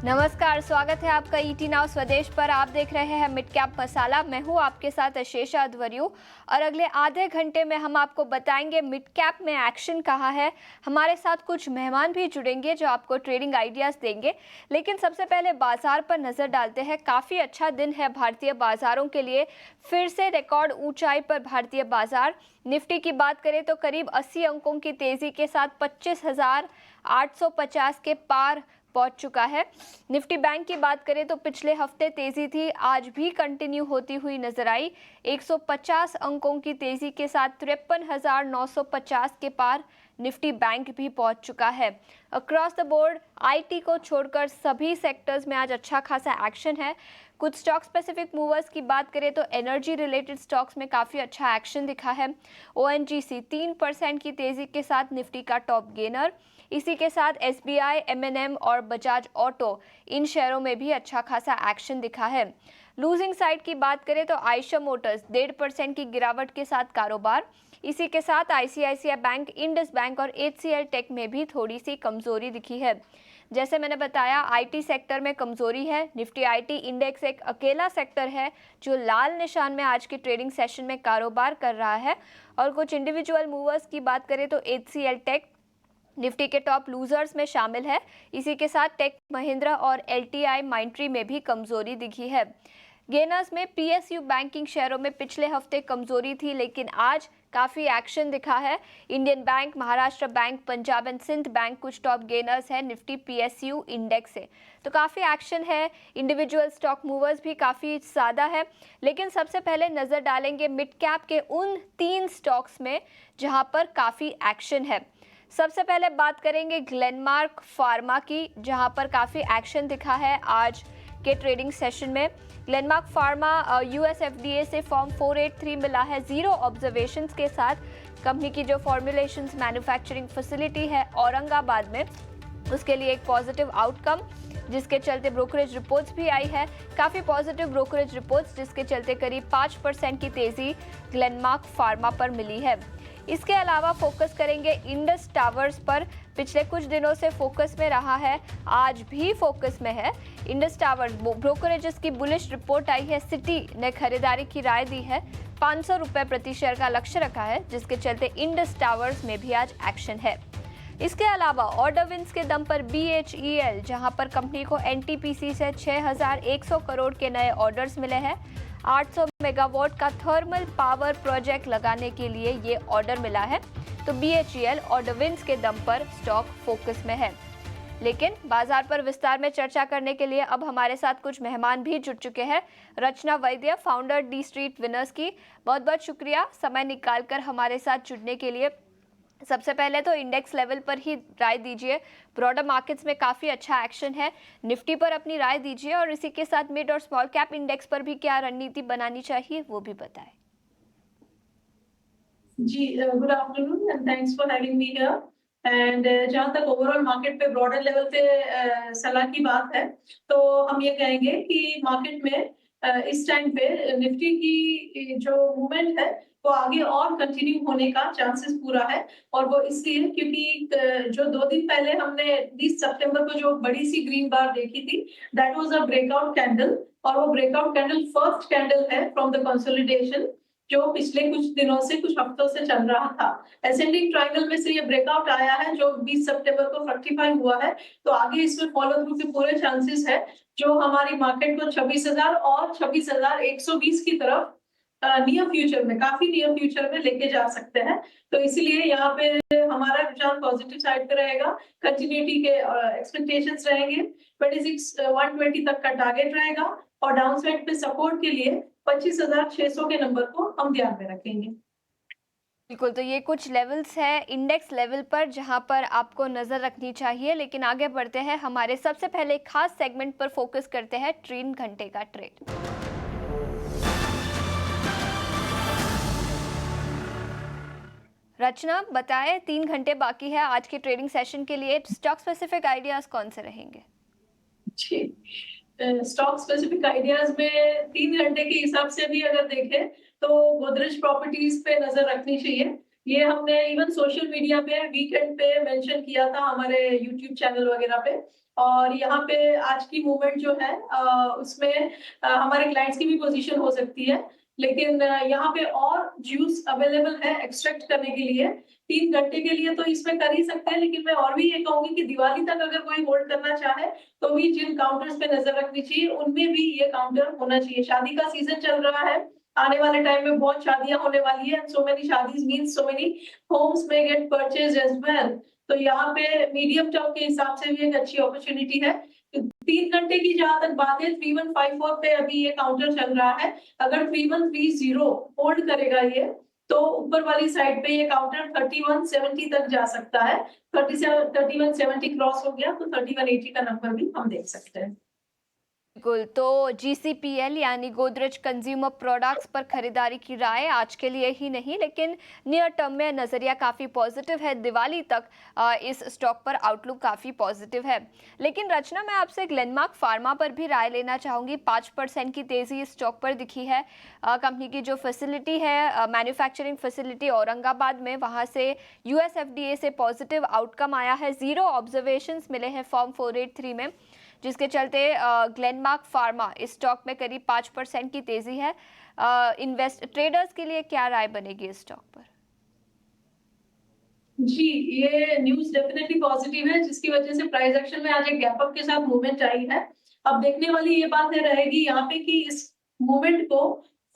नमस्कार, स्वागत है आपका ईटी नाउ स्वदेश पर। आप देख रहे हैं मिड कैप मसाला। मैं हूं आपके साथ अशेषा अध्वर्यु और अगले आधे घंटे में हम आपको बताएंगे मिड कैप में एक्शन कहाँ है। हमारे साथ कुछ मेहमान भी जुड़ेंगे जो आपको ट्रेडिंग आइडियाज देंगे। लेकिन सबसे पहले बाजार पर नजर डालते हैं। काफ़ी अच्छा दिन है भारतीय बाजारों के लिए। फिर से रिकॉर्ड ऊंचाई पर भारतीय बाजार। निफ्टी की बात करें तो करीब 80 अंकों की तेजी के साथ 25,850 के पार पहुंच चुका है। निफ्टी बैंक की बात करें तो पिछले हफ्ते तेजी थी, आज भी कंटिन्यू होती हुई नजर आई। 150 अंकों की तेजी के साथ 53,950 के पार निफ्टी बैंक भी पहुंच चुका है। अक्रॉस द बोर्ड आईटी को छोड़कर सभी सेक्टर्स में आज अच्छा खासा एक्शन है। कुछ स्टॉक स्पेसिफिक मूवर्स की बात करें तो एनर्जी रिलेटेड स्टॉक्स में काफ़ी अच्छा एक्शन दिखा है। ओएनजीसी 3% की तेजी के साथ निफ्टी का टॉप गेनर। इसी के साथ एसबीआई, एमएनएम और बजाज ऑटो, इन शेयरों में भी अच्छा खासा एक्शन दिखा है। लूजिंग साइड की बात करें तो आयशा मोटर्स 1.5% की गिरावट के साथ कारोबार। इसी के साथ आईसीआईसीआई बैंक, इंडस बैंक और एचसीएल टेक में भी थोड़ी सी कमजोरी दिखी है। जैसे मैंने बताया, आईटी सेक्टर में कमजोरी है। निफ्टी आईटी इंडेक्स एक अकेला सेक्टर है जो लाल निशान में आज के ट्रेडिंग सेशन में कारोबार कर रहा है। और कुछ इंडिविजुअल मूवर्स की बात करें तो एचसीएल टेक निफ्टी के टॉप लूजर्स में शामिल है। इसी के साथ टेक महिंद्रा और एलटीआई माइंट्री में भी कमजोरी दिखी है। गेनर्स में पीएसयू बैंकिंग शेयरों में पिछले हफ्ते कमजोरी थी, लेकिन आज काफ़ी एक्शन दिखा है। Indian bank, Maharashtra bank, Punjab and Sind bank कुछ टॉप गेनर्स है निफ्टी पीएसयू इंडेक्स से। तो काफ़ी एक्शन है। इंडिविजुअल स्टॉक मूवर्स भी काफ़ी ज़्यादा है। लेकिन सबसे पहले नज़र डालेंगे मिड कैप के उन 3 स्टॉक्स में जहां पर काफ़ी एक्शन है। सबसे पहले बात करेंगे ग्लेनमार्क फार्मा की, जहां पर काफ़ी एक्शन दिखा है आज के ट्रेडिंग सेशन में। ग्लेनमार्क फार्मा यूएस एफडीए से फॉर्म 483 मिला है 0 ऑब्जर्वेशंस के साथ। कंपनी की जो फॉर्मुलेशंस मैन्युफैक्चरिंग फैसिलिटी है औरंगाबाद में, उसके लिए एक पॉजिटिव आउटकम, जिसके चलते ब्रोकरेज रिपोर्ट्स भी आई है। काफ़ी पॉजिटिव ब्रोकरेज रिपोर्ट्स, जिसके चलते करीब 5% की तेज़ी ग्लेनमार्क फार्मा पर मिली है। इसके अलावा फोकस करेंगे इंडस टावर्स पर। पिछले कुछ दिनों से फोकस में रहा है, आज भी फोकस में है। इंडस टावर्स ब्रोकरेजेस की बुलिश रिपोर्ट आई है। सिटी ने खरीदारी की राय दी है। 500 रुपये प्रति शेयर का लक्ष्य रखा है, जिसके चलते इंडस टावर्स में भी आज एक्शन है। इसके अलावा ऑर्डर विंस के दम पर बीएचईएल, जहां पर कंपनी को एनटीपीसी से 6,100 करोड़ के नए ऑर्डर्स मिले हैं। 800 मेगावाट का थर्मल पावर प्रोजेक्ट लगाने के लिए ये ऑर्डर मिला है। तो बीएचईएल ऑर्डर विंस के दम पर स्टॉक फोकस में है। लेकिन बाजार पर विस्तार में चर्चा करने के लिए अब हमारे साथ कुछ मेहमान भी जुड़ चुके हैं। रचना वैद्य, फाउंडर डी स्ट्रीट विनर्स की, बहुत बहुत शुक्रिया समय निकालकर हमारे साथ जुड़ने के लिए। सबसे पहले तो इंडेक्स लेवल पर ही राय दीजिए। ब्रॉडर मार्केट्स में काफ़ी अच्छा एक्शन है। निफ्टी पर अपनी राय दीजिए और इसी के साथ मिड और स्मॉल कैप इंडेक्स पर भी क्या रणनीति बनानी चाहिए वो भी बताएं। जी, good afternoon and thanks for having me here. And जहाँ तक ओवरऑल मार्केट पे ब्रॉडर लेवल पे सलाह की बात है, तो हम ये कहेंगे कि मार्केट में इस टाइम पे निफ्टी की जो मूवमेंट है वो आगे और कंटिन्यू होने का चांसेस पूरा है। और वो इसलिए क्योंकि जो 2 दिन पहले हमने 20 सितंबर को जो बड़ी सी ग्रीन बार देखी थी, that was a breakout candle. और वो ब्रेकआउट कैंडल फर्स्ट कैंडल है फ्रॉम द कंसोलिडेशन जो पिछले कुछ दिनों से, कुछ हफ्तों से चल रहा था। असेंडिंग ट्रायंगल में से ये ब्रेकआउट आया है जो 20 सितंबर को फ्रक्टिफाई हुआ है। तो आगे इसमें फॉलो थ्रू के पूरे चांसेस है, जो हमारी मार्केट को 26,000 और 26,120 की तरफ नियर फ्यूचर में, काफी नियर फ्यूचर में लेके जा सकते हैं। तो इसीलिए यहाँ पे हमारा रुझान पॉजिटिव साइड पे रहेगा। कंटिन्यूटी के एक्सपेक्टेशंस रहेंगे। 26,120 तक का टारगेट रहेगा और डाउन साइड पे सपोर्ट के लिए 25,600 के नंबर को हम ध्यान में रखेंगे। बिल्कुल, तो ये कुछ लेवल्स है इंडेक्स लेवल पर जहां पर आपको नज़र रखनी चाहिए। लेकिन आगे बढ़ते हैं, हमारे सबसे पहले खास सेगमेंट पर फोकस करते हैं, 3 घंटे का ट्रेड। रचना बताएं, 3 घंटे बाकी है आज के ट्रेडिंग सेशन के लिए। स्टॉक स्पेसिफिक आइडियाज कौन से रहेंगे? स्टॉक स्पेसिफिक आइडियाज में 3 घंटे के हिसाब से भी अगर देखें तो गोदरेज प्रॉपर्टीज पे नजर रखनी चाहिए। ये हमने इवन सोशल मीडिया पे वीकेंड पे मेंशन किया था हमारे यूट्यूब चैनल वगैरह पे। और यहाँ पे आज की मूवमेंट जो है उसमें हमारे क्लाइंट्स की भी पोजीशन हो सकती है, लेकिन यहाँ पे और जूस अवेलेबल है एक्सट्रैक्ट करने के लिए 3 घंटे के लिए, तो इसमें कर ही सकते हैं। लेकिन मैं और भी ये कहूंगी कि दिवाली तक अगर कोई होल्ड करना चाहे तो भी जिन काउंटर्स पे नजर रखनी चाहिए उनमें भी ये काउंटर होना चाहिए। शादी का सीजन चल रहा है, आने वाले टाइम में बहुत शादियां होने वाली है, सो मेनी शादीज मींस सो मेनी होम्स में गेट परचेज एज वेल। तो यहाँ पे मीडियम टर्म के हिसाब से भी एक अच्छी अपॉर्चुनिटी है। 3 घंटे की जहां तक बात है 3154 पे अभी ये काउंटर चल रहा है। अगर 3130 होल्ड करेगा ये, तो ऊपर वाली साइड पे ये काउंटर 3170 तक जा सकता है। 3170 क्रॉस हो गया तो 3180 का नंबर भी हम देख सकते हैं। बिल्कुल, तो GCPL यानी गोदरेज कंज्यूमर प्रोडक्ट्स पर खरीदारी की राय आज के लिए ही नहीं लेकिन नियर टर्म में नज़रिया काफ़ी पॉजिटिव है। दिवाली तक इस स्टॉक पर आउटलुक काफ़ी पॉजिटिव है। लेकिन रचना, मैं आपसे ग्लेनमार्क फार्मा पर भी राय लेना चाहूँगी। 5% की तेज़ी इस स्टॉक पर दिखी है। कंपनी की जो फैसिलिटी है, मैन्युफैक्चरिंग फैसिलिटी औरंगाबाद में, वहाँ से US FDA से पॉजिटिव आउटकम आया है। 0 ऑब्जर्वेशंस मिले हैं फॉर्म 483 में, जिसके चलते ग्लेनमार्क फार्मा इस स्टॉक में करीब 5% की तेजी है। ट्रेडर्स के लिए क्या राय बनेगी इस स्टॉक पर? जी, ये न्यूज़ डेफिनेटली पॉजिटिव है, जिसकी वजह से प्राइस एक्शन में आज एक गैप अप के साथ मूवमेंट आई है। अब देखने वाली ये बात रहेगी यहाँ पे कि इस मूवमेंट को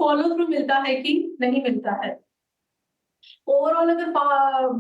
फॉलो थ्रू मिलता है कि नहीं मिलता है। ओवरऑल अगर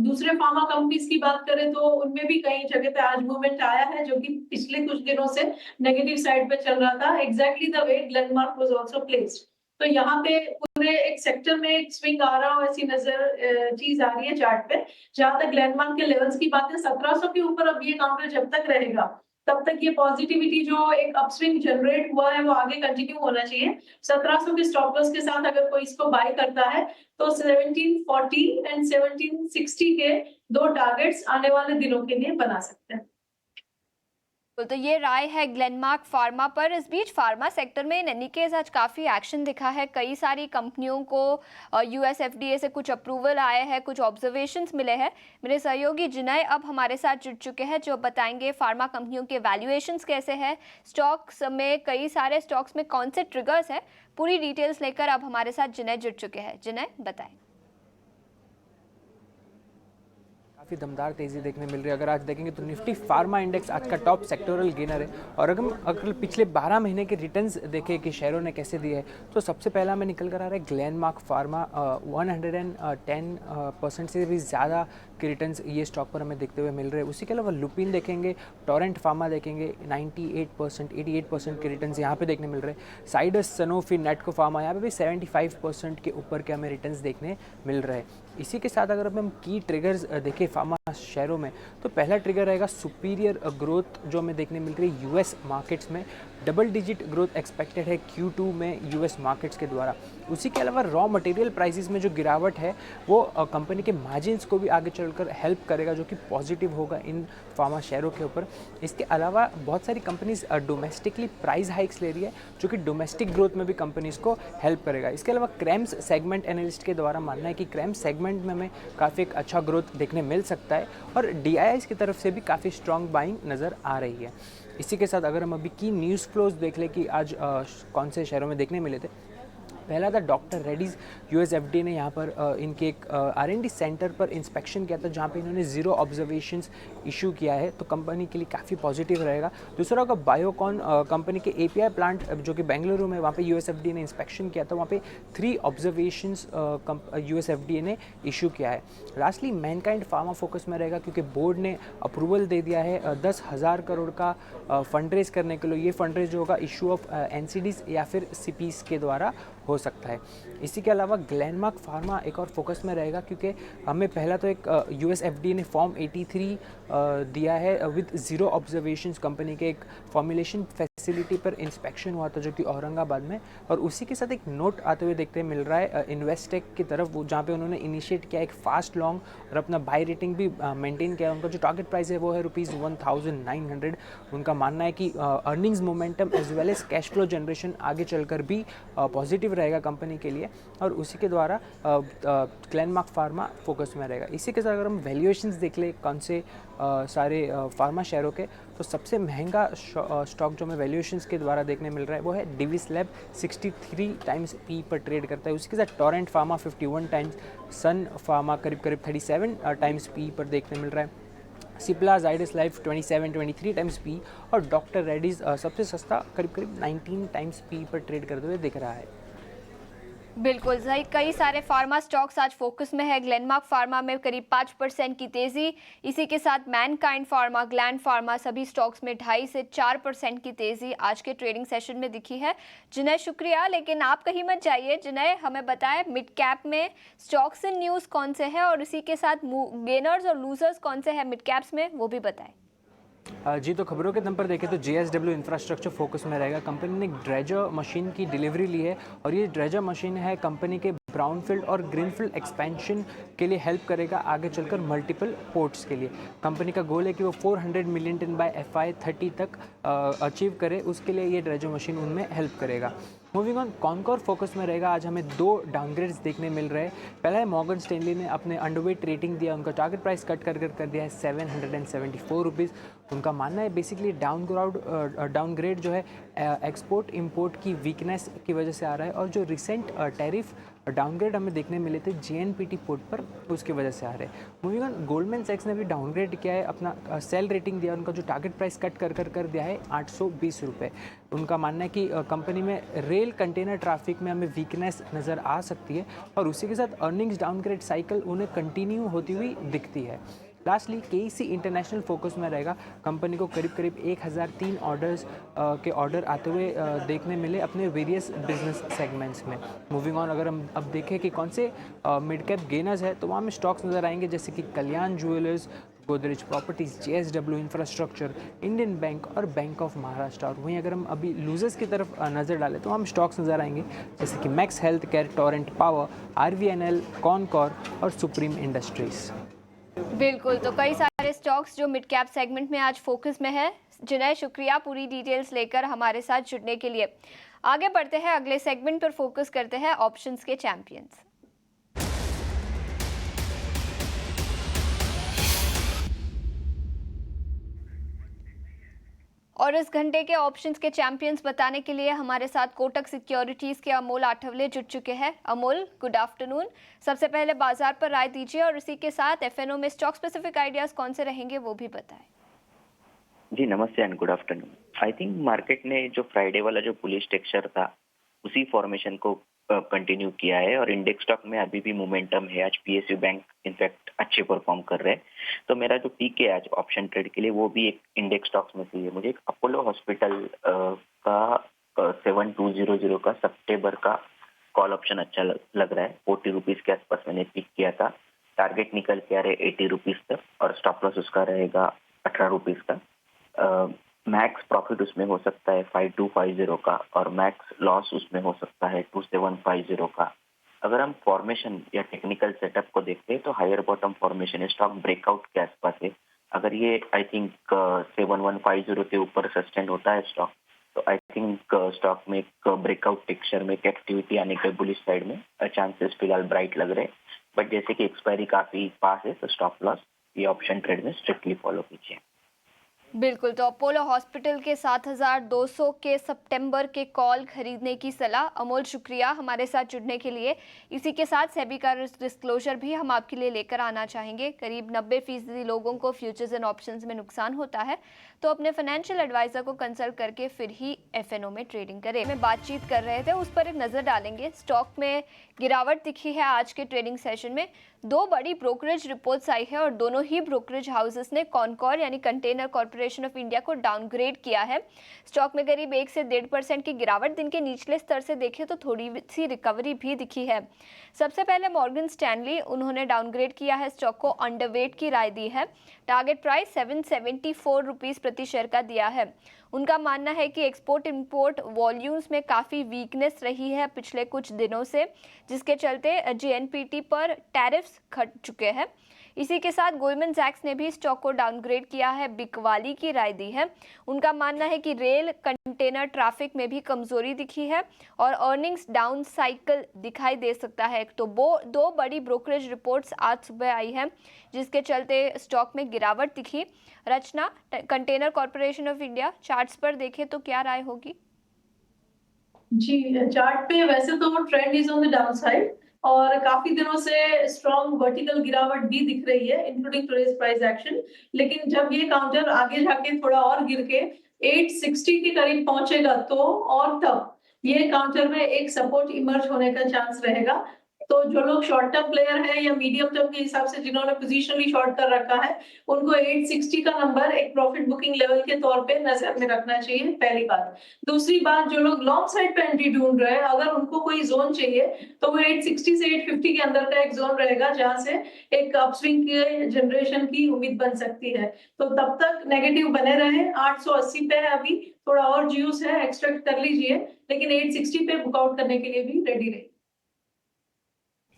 दूसरे फार्मा कंपनीज की बात करें तो उनमें भी कई जगह पे आज मूवमेंट आया है, जो कि पिछले कुछ दिनों से नेगेटिव साइड पे चल रहा था। Exactly the way Glenmark was also placed. तो यहाँ पे पूरे एक सेक्टर में एक स्विंग आ रहा हो ऐसी नजर चीज आ रही है चार्ट पे। जहां तक ग्लेनमार्क के लेवल्स की बात है, 1700 के ऊपर अब ये काउंटर जब तक रहेगा तब तक ये पॉजिटिविटी जो एक अपस्विंग जनरेट हुआ है वो आगे कंटिन्यू होना चाहिए। 1700 के स्टॉप लॉस के साथ अगर कोई इसको बाय करता है तो 1740 एंड 1760 के 2 टारगेट्स आने वाले दिनों के लिए बना सकते हैं। तो ये राय है ग्लेनमार्क फार्मा पर। इस बीच फार्मा सेक्टर में इन एनी केस आज काफ़ी एक्शन दिखा है। कई सारी कंपनियों को US FDA से कुछ अप्रूवल आए हैं, कुछ ऑब्जर्वेशंस मिले हैं। मेरे सहयोगी जिनय अब हमारे साथ जुड़ चुके हैं, जो बताएंगे फार्मा कंपनियों के वैल्यूएशंस कैसे हैं, स्टॉक्स में, कई सारे स्टॉक्स में कौन से ट्रिगर्स हैं। पूरी डिटेल्स लेकर अब हमारे साथ जिनय जुड़ चुके हैं। जिनय, बताएं। काफ़ी दमदार तेज़ी देखने मिल रही है। अगर आज देखेंगे तो निफ्टी फार्मा इंडेक्स आज का टॉप सेक्टोरल गेनर है। और अगर पिछले 12 महीने के रिटर्न्स देखें कि शेयरों ने कैसे दिए हैं, तो सबसे पहला में निकल कर आ रहा है ग्लेनमार्क फार्मा। 110% से भी ज़्यादा के रिटर्न्स ये स्टॉक पर हमें देखते हुए मिल रहे हैं। उसी के अलावा लुपिन देखेंगे, टोरेंट फार्मा देखेंगे, 98%, 88% के रिटर्न्स यहाँ पे देखने मिल रहे हैं। साइडस, सनोफी, नेटको फार्मा, यहाँ पे भी 75% के ऊपर के हमें रिटर्न्स देखने मिल रहे हैं। इसी के साथ अगर हम की ट्रिगर्स देखें फार्मा शेयरों में, तो पहला ट्रिगर रहेगा सुपीरियर ग्रोथ जो हमें देखने मिल रही है US मार्केट्स में। डबल डिजिट ग्रोथ एक्सपेक्टेड है Q2 में US मार्केट्स के द्वारा। उसी के अलावा रॉ मटेरियल प्राइसेस में जो गिरावट है वो कंपनी के मार्जिन्स को भी आगे चलकर हेल्प करेगा, जो कि पॉजिटिव होगा इन फार्मा शेयरों के ऊपर। इसके अलावा बहुत सारी कंपनीज डोमेस्टिकली प्राइस हाइक्स ले रही है, जो कि डोमेस्टिक ग्रोथ में भी कंपनीज को हेल्प करेगा। इसके अलावा क्रेम्स सेगमेंट एनालिस्ट के द्वारा मानना है कि क्रेम्स सेगमेंट में हमें काफ़ी एक अच्छा ग्रोथ देखने मिल सकता है और DIIs की तरफ से भी काफ़ी स्ट्रॉन्ग बाइंग नज़र आ रही है। इसी के साथ अगर हम अभी की न्यूज़ फ्लोज देख लें कि आज कौन से शहरों में देखने मिले थे। पहला था डॉक्टर रेड्डीज़। US FDA ने यहाँ पर इनके एक R&D सेंटर पर इंस्पेक्शन किया था, जहाँ पे इन्होंने 0 ऑब्जर्वेशंस इशू किया है, तो कंपनी के लिए काफ़ी पॉजिटिव रहेगा। दूसरा होगा बायोकॉन कंपनी के API प्लांट जो कि बेंगलुरु में, वहाँ पे US FDA ने इंस्पेक्शन किया था, वहाँ पे 3 ऑब्जर्वेशंस US FDA ने इशू किया है। लास्टली मैनकाइंड फार्मा फोकस में रहेगा, क्योंकि बोर्ड ने अप्रूवल दे दिया है 10,000 करोड़ का फंड रेज करने के लिए। ये फंड रेज होगा इशू ऑफ NCDs या फिर CPs के द्वारा हो सकता है। इसी के अलावा ग्लेनमार्क फार्मा एक और फोकस में रहेगा, क्योंकि हमें पहला तो एक US FDA ने फॉर्म 83 दिया है विद 0 ऑब्जर्वेशंस। कंपनी के एक फॉर्मुलेशन फैसिलिटी पर इंस्पेक्शन हुआ था, जो कि औरंगाबाद में। और उसी के साथ एक नोट आते हुए देखते मिल रहा है इन्वेस्टेक की तरफ, जहाँ पे उन्होंने इनिशिएट किया एक फास्ट लॉन्ग और अपना बाय रेटिंग भी मेंटेन किया। उनका जो टारगेट प्राइस है वो है ₹1900। उनका मानना है कि earnings momentum as well as cash flow generation आगे चलकर भी पॉजिटिव रहेगा कंपनी के लिए और उसी के द्वारा ग्लेनमार्क फार्मा फोकस में रहेगा। इसी के साथ अगर हम वैल्यूएशंस देख ले कौन से सारे फार्मा शेयरों के, तो सबसे महंगा स्टॉक जो हमें वैल्यूएशंस के द्वारा देखने मिल रहा है वो है डिविस लैब, 63 टाइम्स पी पर ट्रेड करता है। उसी के साथ टोरेंट फार्मा 51 टाइम्स, सन फार्मा करीब 37 टाइम्स पी पर देखने मिल रहा है, Cipla Zydus life 23 times P और डॉक्टर रेड्डीज सबसे सस्ता करीब 19 टाइम्स पी पर ट्रेड करते हुए दिख रहा है। बिल्कुल सही, कई सारे फार्मा स्टॉक्स आज फोकस में है। ग्लेनमार्क फार्मा में करीब 5% की तेजी, इसी के साथ मैनकाइंड फार्मा, ग्लैंड फार्मा सभी स्टॉक्स में 2.5 से 4% की तेजी आज के ट्रेडिंग सेशन में दिखी है। जिन्हें शुक्रिया, लेकिन आप कहीं मत जाइए। जिन्हें हमें बताएं मिड कैप में स्टॉक्स इन न्यूज़ कौन से हैं और इसी के साथ गेनर्स और लूजर्स कौन से हैं मिड कैप्स में, वो भी बताएं। जी, तो खबरों के दम पर देखें तो JSW इंफ्रास्ट्रक्चर फोकस में रहेगा। कंपनी ने एक ड्रेजर मशीन की डिलीवरी ली है और ये ड्रेजर मशीन है कंपनी के ब्राउनफील्ड और ग्रीनफील्ड एक्सपेंशन के लिए हेल्प करेगा आगे चलकर मल्टीपल पोर्ट्स के लिए। कंपनी का गोल है कि वो 400 मिलियन टन बाय FY 30 तक अचीव करे, उसके लिए ये ड्रेजर मशीन उनमें हेल्प करेगा। मूविंग ऑन, कॉनकोर फोकस में रहेगा। आज हमें 2 डाउनग्रेड्स देखने मिल रहे हैं। पहला है मॉर्गन स्टैनली ने अपने अंडरवेट रेटिंग दिया, उनका टारगेट प्राइस कट कर दिया है 774 रुपीज़। उनका मानना है बेसिकली डाउनग्रेड जो है एक्सपोर्ट इंपोर्ट की वीकनेस की वजह से आ रहा है और जो रिसेंट टैरिफ डाउनग्रेड हमें देखने मिले थे JNPT पोर्ट पर, उसकी वजह से आ रहे हैं। मूविंग ऑन, गोल्डमैन सैक्स ने भी डाउनग्रेड किया है, अपना सेल रेटिंग दिया, उनका जो टारगेट प्राइस कट कर दिया है 820 रुपये। उनका मानना है कि कंपनी में रेल कंटेनर ट्रैफिक में हमें वीकनेस नज़र आ सकती है और उसी के साथ अर्निंग्स डाउनग्रेड साइकिल उन्हें कंटिन्यू होती हुई दिखती है। लास्टली KEC इंटरनेशनल फोकस में रहेगा। कंपनी को करीब 1003 ऑर्डर्स के ऑर्डर आते हुए देखने मिले अपने वेरियस बिजनेस सेगमेंट्स में। मूविंग ऑन, अगर हम अब देखें कि कौन से मिड कैप गेनर्स है तो वहाँ में स्टॉक्स नज़र आएंगे जैसे कि Kalyan Jewellers, Godrej Properties, JSW infrastructure, Indian Bank और बैंक ऑफ महाराष्ट्र। और वहीं अगर हम अभी लूजर्स की तरफ नज़र डालें तो हम स्टॉक्स नज़र आएंगे जैसे कि max health care, Torrent power, RVNL, Concor और सुप्रीम इंडस्ट्रीज़। बिल्कुल, तो कई सारे स्टॉक्स जो मिड कैप सेगमेंट में आज फोकस में है। जिन्हें शुक्रिया पूरी डिटेल्स लेकर हमारे साथ जुड़ने के लिए। आगे बढ़ते हैं, अगले सेगमेंट पर फोकस करते हैं ऑप्शंस के चैंपियंस। और इस घंटे के ऑप्शंस के चैंपियंस बताने के लिए हमारे साथ कोटक सिक्योरिटीज के अमोल आठवले जुड़ चुके हैं। Amol, good afternoon. सबसे पहले बाजार पर राय दीजिए और इसी के साथ FNO में स्टॉक स्पेसिफिक आइडियाज कौन से रहेंगे वो भी बताएं। जी नमस्ते and good afternoon. I think market ने जो फ्राइडे वाला जो बुलिश टेक्सचर था उसी फॉर्मेशन को कंटिन्यू किया है और इंडेक्स स्टॉक में अभी भी मोमेंटम है। आज PSU बैंक इनफैक्ट अच्छे परफॉर्म कर रहे हैं, तो मेरा जो पीक है आज ऑप्शन ट्रेड के लिए वो भी एक इंडेक्स स्टॉक्स में से है। मुझे एक अपोलो हॉस्पिटल का 7200 का सितंबर का कॉल ऑप्शन अच्छा लग रहा है। 40 रुपीज़ के आसपास मैंने पिक किया था। टारगेट निकल के आ रहे 80 रुपीज़ तक और स्टॉप लॉस उसका रहेगा 18 रुपीज़ का। मैक्स प्रॉफिट उसमें हो सकता है 5250 का और मैक्स लॉस उसमें हो सकता है 2750 का। अगर हम फॉर्मेशन या टेक्निकल सेटअप को देखते हैं तो हायर बॉटम फॉर्मेशन है, स्टॉक ब्रेकआउट के आसपास है। अगर ये आई थिंक 7150 के ऊपर सस्टेन होता है स्टॉक, तो आई थिंक स्टॉक में एक ब्रेकआउट टेक्सचर में एक एक्टिविटी आने के बुलिश साइड में चांसेस फिलहाल ब्राइट लग रहे हैं। बट जैसे कि एक्सपायरी काफी पास है तो स्टॉप लॉस ये ऑप्शन ट्रेड में स्ट्रिक्टली फॉलो कीजिए। बिल्कुल, तो अपोलो हॉस्पिटल के 7200 के सितंबर के कॉल खरीदने की सलाह। अमोल, शुक्रिया हमारे साथ जुड़ने के लिए। इसी के साथ सेबी का डिस्क्लोजर भी हम आपके लिए लेकर आना चाहेंगे। करीब 90% लोगों को फ्यूचर्स एंड ऑप्शंस में नुकसान होता है, तो अपने फाइनेंशियल एडवाइजर को कंसल्ट करके फिर ही FNO में ट्रेडिंग करें। में बातचीत कर रहे थे उस पर एक नज़र डालेंगे। स्टॉक में गिरावट दिखी है आज के ट्रेडिंग सेशन में। 2 बड़ी ब्रोकरेज रिपोर्ट्स आई है और दोनों ही ब्रोकरेज हाउसेस ने कॉनकॉर यानी कंटेनर कॉर्पोरेशन ऑफ इंडिया को डाउनग्रेड किया है। स्टॉक में करीब 1 से 1.5% की गिरावट दिन के निचले स्तर से देखें तो थोड़ी सी रिकवरी भी दिखी है। सबसे पहले मॉर्गन स्टैनली, उन्होंने डाउनग्रेड किया है स्टॉक को, अंडरवेट की राय दी है। टारगेट प्राइस 774 रुपीज़ प्रति शेयर का दिया है। उनका मानना है कि एक्सपोर्ट इंपोर्ट वॉल्यूम्स में काफ़ी वीकनेस रही है पिछले कुछ दिनों से, जिसके चलते JNPT पर टैरिफ्स घट चुके हैं। इसी के साथ गोल्डमैन सैक्स ने भी स्टॉक को डाउनग्रेड किया है, बिकवाली की राय दी है। उनका मानना है कि रेल कंटेनर ट्रैफिक में भी कमजोरी दिखी है और अर्निंग्स डाउन साइकिल दिखाई दे सकता है। तो दो बड़ी ब्रोकरेज रिपोर्ट्स आज सुबह आई है जिसके चलते स्टॉक में गिरावट दिखी। Rachna, Container Corporation of India charts पर देखें तो क्या राय होगी? जी, चार्ट पे वैसे तो trend is on the down side और काफी दिनों से स्ट्रॉन्ग वर्टिकल गिरावट भी दिख रही है इंक्लूडिंग टुडेज प्राइस एक्शन। लेकिन जब ये काउंटर आगे जाके थोड़ा और गिर के 860 के करीब पहुंचेगा तो और तब ये काउंटर में एक सपोर्ट इमर्ज होने का चांस रहेगा। तो जो लोग शॉर्ट टर्म प्लेयर है या मीडियम टर्म के हिसाब से जिन्होंने पोजिशनली शॉर्ट कर रखा है उनको 860 का नंबर एक प्रॉफिट बुकिंग लेवल के तौर पे नजर में रखना चाहिए, पहली बात। दूसरी बात, जो लोग लॉन्ग साइड पे एंट्री ढूंढ रहे हैं अगर उनको कोई जोन चाहिए तो वो 860 से 850 के अंदर का एक जोन रहेगा जहां से एक अपस्विंग के जनरेशन की उम्मीद बन सकती है। तो तब तक नेगेटिव बने रहे। 880 पे है अभी, थोड़ा और ज्यूस है, एक्सट्रैक्ट कर लीजिए, लेकिन 860 पे बुकआउट करने के लिए भी रेडी रहिए।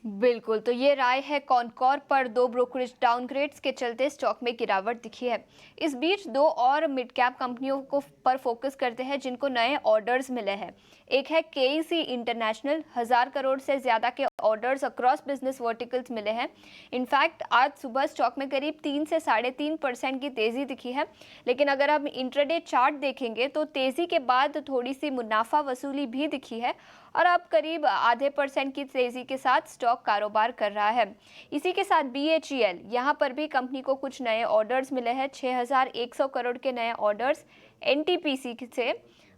बिल्कुल, तो ये राय है कॉनकॉर पर दो ब्रोकरेज डाउनग्रेड्स के चलते स्टॉक में गिरावट दिखी है। इस बीच दो और मिड कैप कंपनियों को पर फोकस करते हैं जिनको नए ऑर्डर्स मिले हैं। एक है केईसी इंटरनेशनल, 1000 करोड़ से ज़्यादा के ऑर्डर्स अक्रॉस बिजनेस वर्टिकल्स मिले हैं। इनफैक्ट आज सुबह स्टॉक में करीब 3 से 3.5% की तेज़ी दिखी है। लेकिन अगर हम इंट्राडे चार्ट देखेंगे तो तेज़ी के बाद थोड़ी सी मुनाफा वसूली भी दिखी है और अब करीब 0.5% की तेज़ी के साथ स्टॉक कारोबार कर रहा है। इसी के साथ BHEL, यहाँ पर भी कंपनी को कुछ नए ऑर्डर्स मिले हैं। 6100 करोड़ के नए ऑर्डर्स NTPC से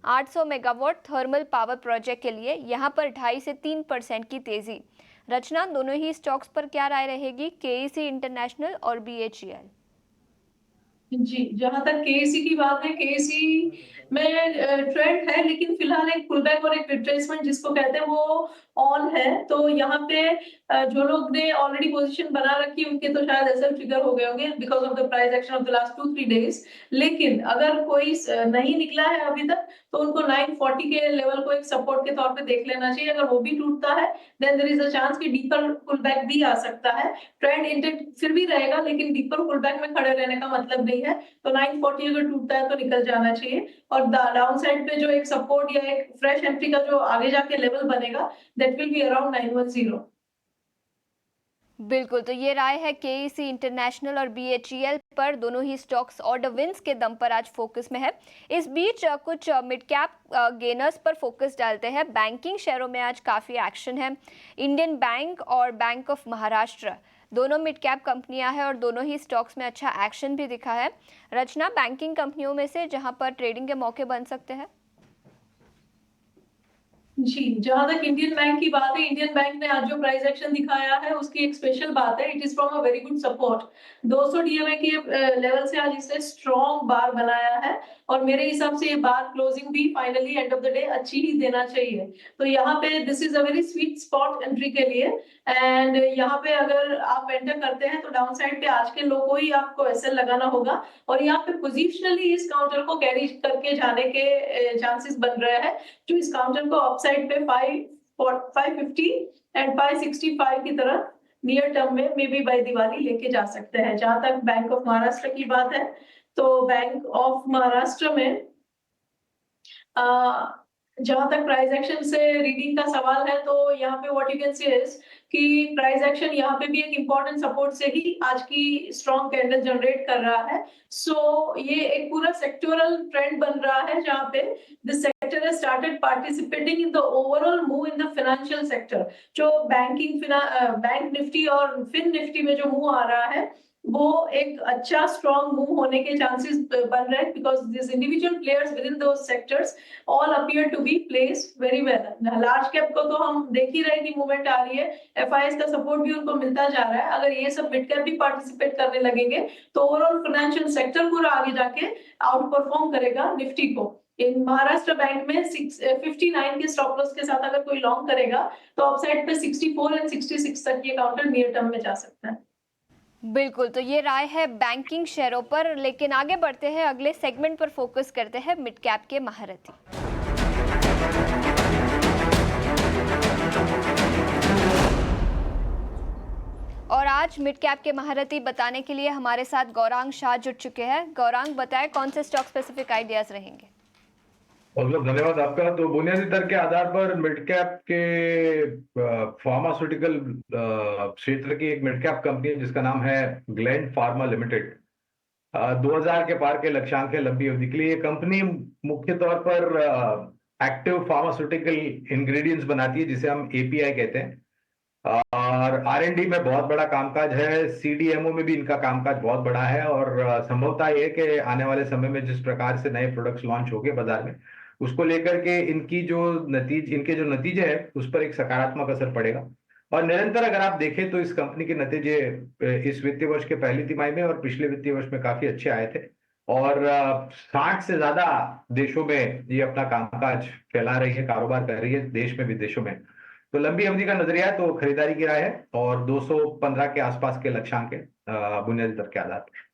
800 मेगावाट थर्मल पावर प्रोजेक्ट के लिए, यहाँ पर 2.5 से 3% की तेज़ी। रचना, दोनों ही स्टॉक्स पर क्या राय रहेगी, केईसी इंटरनेशनल और BHEL? जी, जहां तक केएसी की बात है, केएसी में ट्रेंड है लेकिन फिलहाल एक पुलबैक और एक रिट्रेसमेंट जिसको कहते हैं वो ऑन है। तो यहाँ पे जो लोग ने ऑलरेडी पोजीशन बना रखी है उनके तो शायद एसएल ट्रिगर हो गए होंगे because of the price action of the last 2-3 days. लेकिन अगर कोई नहीं निकला है अभी तक तो उनको 940 के लेवल को एक सपोर्ट के तौर पे देख लेना चाहिए। अगर वो भी टूटता है then there is a chance कि डीपर पुलबैक भी आ सकता है। ट्रेंड इंटेक्ट फिर भी रहेगा लेकिन डीपर पुलबैक में खड़े रहने का मतलब नहीं है। तो 940 अगर टूटता है तो निकल जाना चाहिए। और डाउन साइड पे जो एक सपोर्ट या एक फ्रेश एंट्री का जो आगे जाके लेवल बनेगा दैट विल बी अराउंड 910। बिल्कुल, तो ये राय है केईसी इंटरनेशनल और BHEL पर, दोनों ही स्टॉक्स ऑर्डर विंस के दम पर आज फोकस में है। इस बीच कुछ मिड कैप गेनर्स पर फोकस डालते हैं। बैंकिंग शेयरों में आज काफ़ी एक्शन है। इंडियन बैंक और बैंक ऑफ महाराष्ट्र दोनों मिड कैप कंपनियां हैं और दोनों ही स्टॉक्स में अच्छा एक्शन भी दिखा है। रचना, बैंकिंग कंपनियों में से जहां पर ट्रेडिंग के मौके बन सकते हैं? जी, जहां तक इंडियन बैंक की बात है, इंडियन बैंक ने आज जो प्राइस एक्शन दिखाया है उसकी एक स्पेशल बात है, it is from a very good support. 200 DMA के लेवल से आज इसने स्ट्रॉन्ग बार बनाया है और मेरे हिसाब से ये बार क्लोजिंग भी finally end of the day अच्छी ही देना चाहिए। तो यहाँ पे this is a very sweet spot entry के लिए। एंड यहाँ पे अगर आप एंटर करते हैं तो डाउन साइड पे आज के लो को ही आपको एसएल लगाना होगा और यहाँ पे पोजिशनली इस काउंटर को कैरी करके जाने के चांसेस बन रहे हैं जो इस काउंटर को अपसाइड पे 550 एंड 565 की तरफ नियर टर्म में मे बी बाय दिवाली लेके जा सकते हैं। जहां तक बैंक ऑफ महाराष्ट्र की बात है तो बैंक ऑफ महाराष्ट्र में जहां तक प्राइस एक्शन से रीडिंग का सवाल है तो यहाँ पे what you can see is कि प्राइस एक्शन यहाँ पे भी एक इम्पोर्टेंट सपोर्ट से ही आज की स्ट्रॉन्ग कैंडल जनरेट कर रहा है। सो ये एक पूरा सेक्टोरल ट्रेंड बन रहा है जहाँ पे the sector has started participating in the overall move in the financial sector। जो बैंक निफ्टी और फिन निफ्टी में जो मूव आ रहा है वो एक अच्छा स्ट्रॉन्ग मूव होने के चांसेस बन रहे हैं because this individual players within those sectors all appear to be placed very well. Large cap को तो हम देख ही रहे कि मूवमेंट आ रही है, FIS का सपोर्ट भी उनको मिलता जा रहा है। अगर ये सब मिड कैप भी पार्टिसिपेट करने लगेंगे तो ओवरऑल फाइनेंशियल सेक्टर पूरा आगे जाके आउट परफॉर्म करेगा निफ्टी को। इन महाराष्ट्र बैंक में 59 के स्टॉप लॉस के साथ अगर कोई लॉन्ग करेगा तो अपसाइड पे 64 एंड 66 तक ये काउंटर नियर टर्म में जा सकता है। बिल्कुल, तो ये राय है बैंकिंग शेयरों पर। लेकिन आगे बढ़ते हैं, अगले सेगमेंट पर फोकस करते हैं, मिड कैप के महारथी। और आज मिड कैप के महारथी बताने के लिए हमारे साथ गौरांग शाह जुड़ चुके हैं। गौरांग, बताएं कौन से स्टॉक स्पेसिफिक आइडियाज रहेंगे? बहुत बहुत धन्यवाद आपका। तो बुनियादी दर के आधार पर मिड कैप के फार्मास्यूटिकल क्षेत्र की एक मिड कैप कंपनी है जिसका नाम है ग्लैंड फार्मा लिमिटेड, 2000 के पार के लक्ष्यांक है लंबी अवधि के लिए। ये कंपनी मुख्य तौर पर एक्टिव फार्मास्यूटिकल इंग्रेडिएंट्स बनाती है जिसे हम एपीआई कहते हैं, और आर&डी में बहुत बड़ा कामकाज है। सीडीएमओ में भी इनका कामकाज बहुत बड़ा है, और संभवतः ये कि आने वाले समय में जिस प्रकार से नए प्रोडक्ट्स लॉन्च होंगे बाजार में, उसको लेकर के इनके जो नतीजे हैं उस पर एक सकारात्मक असर पड़ेगा। और निरंतर अगर आप देखें तो इस कंपनी के नतीजे इस वित्तीय वर्ष के पहली तिमाही में और पिछले वित्तीय वर्ष में काफी अच्छे आए थे, और 60 से ज्यादा देशों में ये अपना कामकाज फैला रही है, कारोबार कर रही है, देश में विदेशों में। तो लंबी अवधि का नजरिया है तो खरीदारी की राय है, और 215 के आसपास के लक्ष्यांक है बुनियादी दर के आधार पर।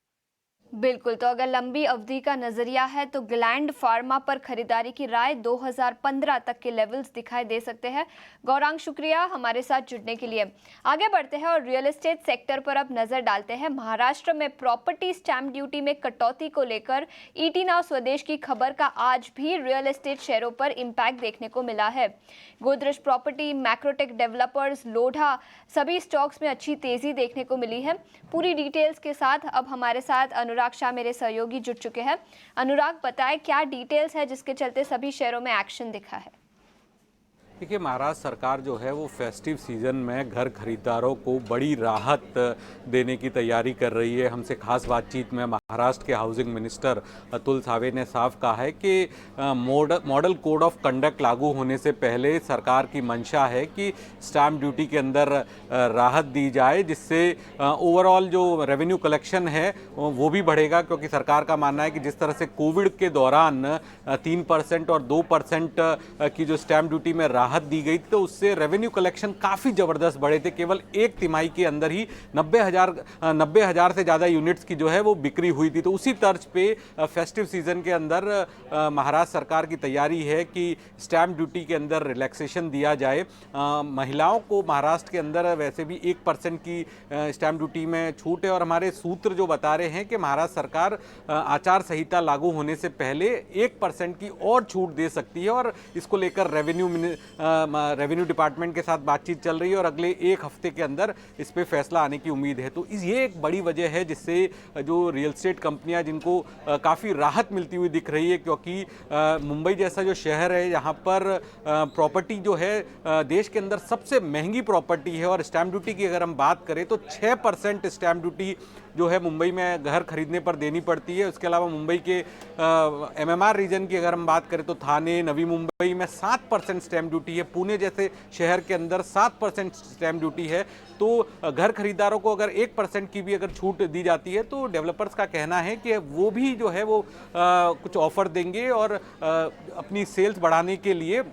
बिल्कुल, तो अगर लंबी अवधि का नजरिया है तो ग्लैंड फार्मा पर खरीदारी की राय 2015 तक के लेवल्स दिखाई दे सकते हैं। गौरांग, शुक्रिया हमारे साथ जुड़ने के लिए। आगे बढ़ते हैं और रियल एस्टेट सेक्टर पर अब नजर डालते हैं। महाराष्ट्र में प्रॉपर्टी स्टैंप ड्यूटी में कटौती को लेकर ईटी नाउ स्वदेश की खबर का आज भी रियल एस्टेट शेयरों पर इम्पैक्ट देखने को मिला है। गोदरेज प्रॉपर्टी, मैक्रोटेक डेवलपर्स, लोढ़ा सभी स्टॉक्स में अच्छी तेजी देखने को मिली है। पूरी डिटेल्स के साथ अब हमारे साथ अनुराग शाह मेरे सहयोगी जुड़ चुके हैं। अनुराग, बताएं क्या डिटेल्स है जिसके चलते सभी शेयरों में एक्शन दिखा है? देखिए, महाराष्ट्र सरकार जो है वो फेस्टिव सीज़न में घर खरीदारों को बड़ी राहत देने की तैयारी कर रही है। हमसे खास बातचीत में महाराष्ट्र के हाउसिंग मिनिस्टर अतुल सावे ने साफ कहा है कि मॉडल कोड ऑफ कंडक्ट लागू होने से पहले सरकार की मंशा है कि स्टैम्प ड्यूटी के अंदर राहत दी जाए, जिससे ओवरऑल जो रेवेन्यू कलेक्शन है वो भी बढ़ेगा। क्योंकि सरकार का मानना है कि जिस तरह से कोविड के दौरान 3% और 2% की जो स्टैम्प ड्यूटी में राहत दी गई थी तो उससे रेवेन्यू कलेक्शन काफ़ी ज़बरदस्त बढ़े थे। केवल एक तिमाही के अंदर ही 90,000 से ज़्यादा यूनिट्स की जो है वो बिक्री हुई थी। तो उसी तर्ज पे फेस्टिव सीज़न के अंदर महाराष्ट्र सरकार की तैयारी है कि स्टैम्प ड्यूटी के अंदर रिलैक्सेशन दिया जाए। महिलाओं को महाराष्ट्र के अंदर वैसे भी 1% की स्टैम्प ड्यूटी में छूट है, और हमारे सूत्र जो बता रहे हैं कि महाराष्ट्र सरकार आचार संहिता लागू होने से पहले 1% की और छूट दे सकती है, और इसको लेकर रेवेन्यू डिपार्टमेंट के साथ बातचीत चल रही है और अगले एक हफ्ते के अंदर इस पे फैसला आने की उम्मीद है। तो ये एक बड़ी वजह है जिससे जो रियल एस्टेट कंपनियां जिनको काफ़ी राहत मिलती हुई दिख रही है, क्योंकि मुंबई जैसा जो शहर है यहाँ पर प्रॉपर्टी जो है देश के अंदर सबसे महंगी प्रॉपर्टी है, और स्टैम्प ड्यूटी की अगर हम बात करें तो 6% स्टैम्प ड्यूटी जो है मुंबई में घर खरीदने पर देनी पड़ती है। उसके अलावा मुंबई के MMR रीजन की अगर हम बात करें तो थाने, नवी मुंबई में 7% स्टैम्प ड्यूटी है। पुणे जैसे शहर के अंदर 7% स्टैम्प ड्यूटी है। तो घर खरीदारों को अगर 1% की भी अगर छूट दी जाती है तो डेवलपर्स का कहना है कि वो भी जो है वो कुछ ऑफर देंगे, और अपनी सेल्स बढ़ाने के लिए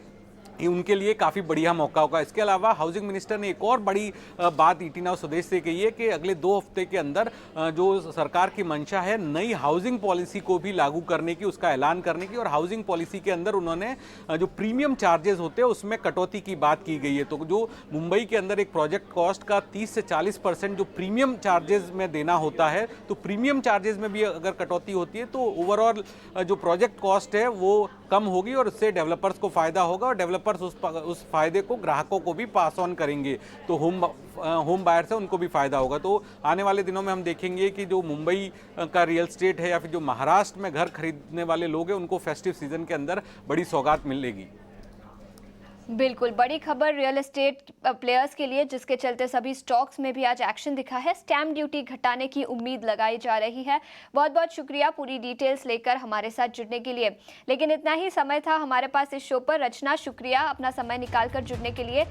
उनके लिए काफ़ी बढ़िया मौका होगा। इसके अलावा हाउसिंग मिनिस्टर ने एक और बड़ी बात ईटी नाउ स्वदेश से कही है कि अगले 2 हफ्ते के अंदर जो सरकार की मंशा है नई हाउसिंग पॉलिसी को भी लागू करने की, उसका ऐलान करने की, और हाउसिंग पॉलिसी के अंदर उन्होंने जो प्रीमियम चार्जेस होते हैं उसमें कटौती की बात की गई है। तो जो मुंबई के अंदर एक प्रोजेक्ट कॉस्ट का 30 से 40% जो प्रीमियम चार्जेस में देना होता है, तो प्रीमियम चार्जेस में भी अगर कटौती होती है तो ओवरऑल जो प्रोजेक्ट कॉस्ट है वो कम होगी, और उससे डेवलपर्स को फायदा होगा, और डेवलपर्स उस फायदे को ग्राहकों को भी पास ऑन करेंगे। तो होम बायर से उनको भी फायदा होगा। तो आने वाले दिनों में हम देखेंगे कि जो मुंबई का रियल एस्टेट है या फिर जो महाराष्ट्र में घर खरीदने वाले लोग हैं उनको फेस्टिव सीजन के अंदर बड़ी सौगात मिलेगी। बिल्कुल, बड़ी खबर रियल एस्टेट प्लेयर्स के लिए, जिसके चलते सभी स्टॉक्स में भी आज एक्शन दिखा है। स्टैम्प ड्यूटी घटाने की उम्मीद लगाई जा रही है। बहुत बहुत शुक्रिया पूरी डिटेल्स लेकर हमारे साथ जुड़ने के लिए। लेकिन इतना ही समय था हमारे पास इस शो पर। रचना, शुक्रिया अपना समय निकाल कर जुड़ने के लिए।